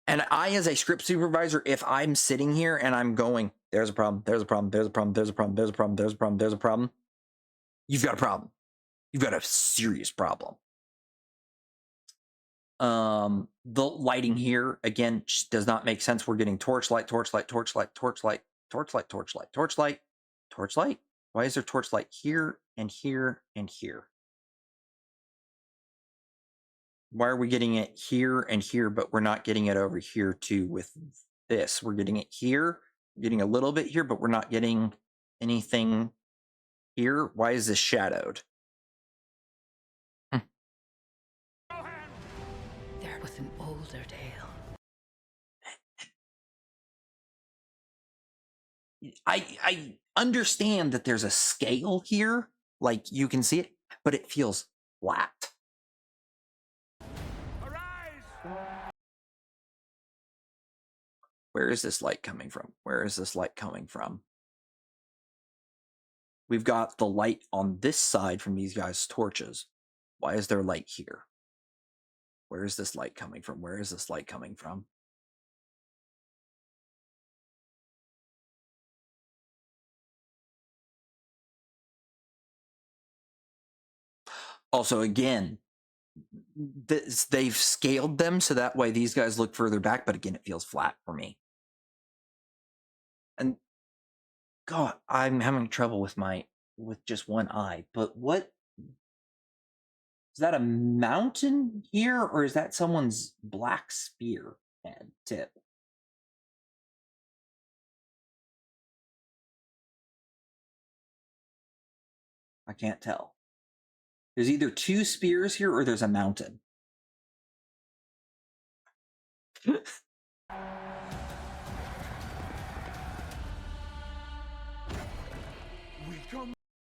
And I, as a script supervisor, if I'm sitting here and I'm going, there's a problem, there's a problem, there's a problem, there's a problem, there's a problem, there's a problem, there's a problem, you've got a problem. You've got a serious problem. The lighting here, again, just does not make sense. We're getting torchlight, torchlight, torchlight, torchlight, torchlight, torchlight, torchlight, torchlight. Why is there torchlight here and here and here? Why are we getting it here and here, but we're not getting it over here too with this? We're getting it here, we're getting a little bit here, but we're not getting anything here. Why is this shadowed? There was an older tale. I understand that there's a scale here, like you can see it, but it feels flat. Where is this light coming from? Where is this light coming from? We've got the light on this side from these guys' torches. Why is there light here? Where is this light coming from? Where is this light coming from? Also, again, they've scaled them so that way these guys look further back, but again, it feels flat for me. And God, I'm having trouble with just one eye. But what is that, a mountain here, or is that someone's black spear head tip? I can't tell. There's either two spears here or there's a mountain.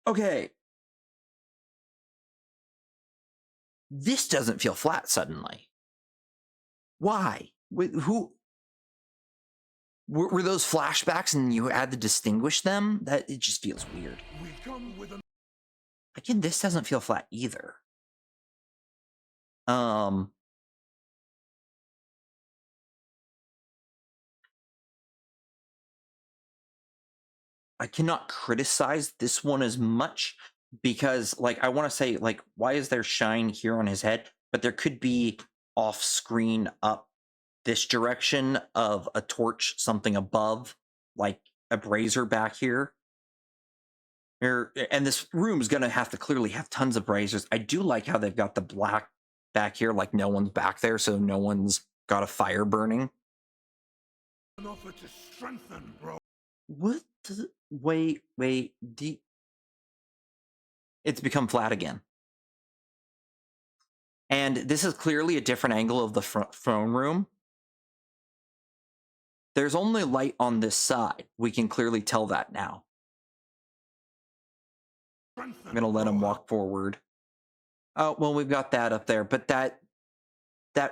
Okay. This doesn't feel flat suddenly. Why? Who? Were those flashbacks and you had to distinguish them? That it just feels weird. Again, this doesn't feel flat either. I cannot criticize this one as much because, like, I want to say, like, why is there shine here on his head? But there could be off screen up this direction of a torch, something above, like a brazier back here. And this room is going to have to clearly have tons of braziers. I do like how they've got the black back here, like no one's back there, so no one's got a fire burning. An offer to strengthen, bro. What? Wait. It's become flat again. And this is clearly a different angle of the throne room. There's only light on this side. We can clearly tell that now. I'm going to let him walk forward. Oh, well, we've got that up there, but that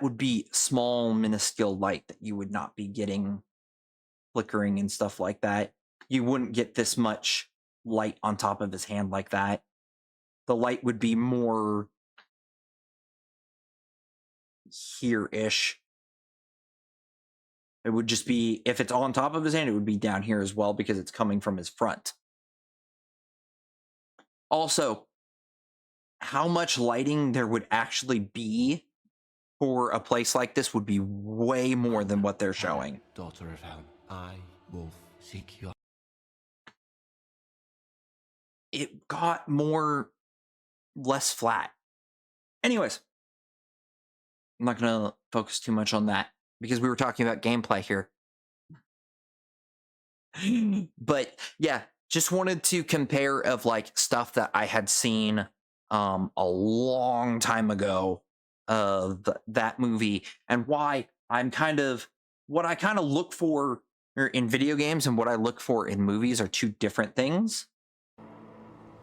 would be small, minuscule light that you would not be getting flickering and stuff like that. You wouldn't get this much light on top of his hand like that. The light would be more here-ish. It would just be, if it's on top of his hand, it would be down here as well because it's coming from his front. Also, how much lighting there would actually be for a place like this would be way more than what they're showing. Daughter of Helm, I, Wolf, seek your... it got less flat. Anyways, I'm not going to focus too much on that because we were talking about gameplay here. But yeah, just wanted to compare of like stuff that I had seen a long time ago of that movie, and why I'm what I kind of look for in video games and what I look for in movies are two different things.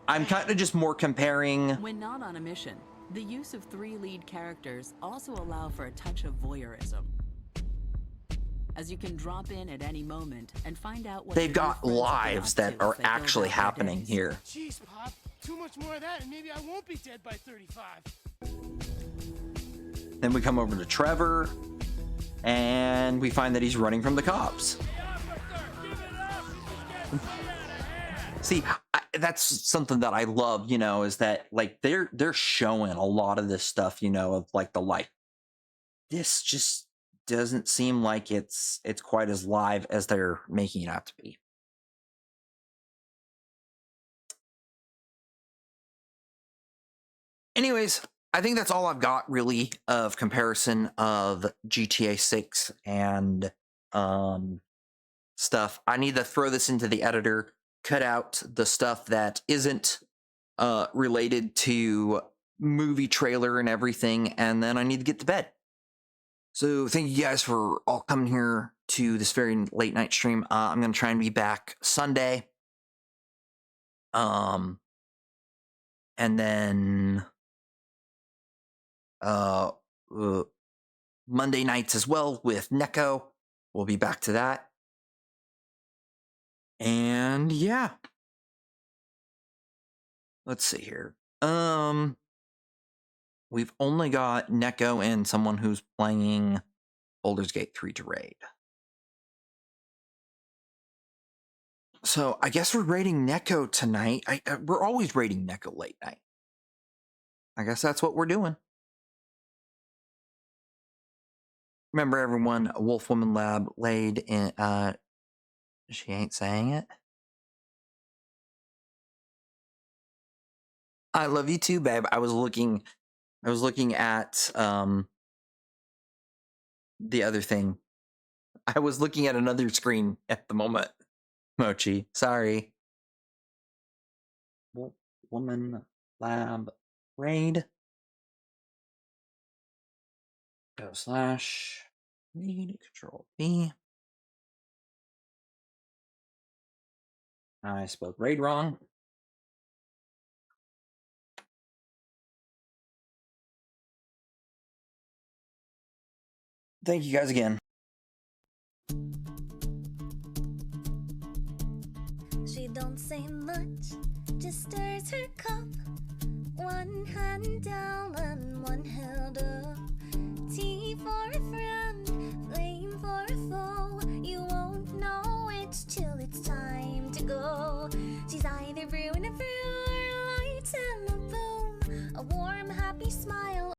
I'm kind of just more comparing. When not on a mission, the use of 3 lead characters also allow for a touch of voyeurism, as you can drop in at any moment and find out what they've got lives that are actually happening here. Jeez, Pop, too much more of that and maybe I won't be dead by 35. Then we come over to Trevor, and we find that he's running from the cops. See, that's something that I love, you know, is that like they're showing a lot of this stuff, you know, of like the life. This just doesn't seem like it's quite as live as they're making it out to be. Anyways, I think that's all I've got really of comparison of GTA 6 and stuff. I need to throw this into the editor, cut out the stuff that isn't related to movie trailer and everything, and then I need to get to bed. So thank you guys for all coming here to this very late night stream. I'm going to try and be back Sunday. And then Monday nights as well with Neko. We'll be back to that. And yeah. Let's see here. We've only got Neko and someone who's playing Baldur's Gate 3 to raid. So I guess we're raiding Neko tonight. We're always raiding Neko late night. I guess that's what we're doing. Remember everyone, Wolf Woman Lab laid in, she ain't saying it. I love you too, babe. I was looking at the other thing. I was looking at another screen at the moment. Mochi, sorry. Wolf Woman Lab raid. Go / need Control B. I spelled raid wrong. Thank you guys again. She don't say much, just stirs her cup. One hand down and one held up. Tea for a friend, flame for a foe. You won't know it till it's time to go. She's either brewing a brew or lighting a boom. A warm, happy smile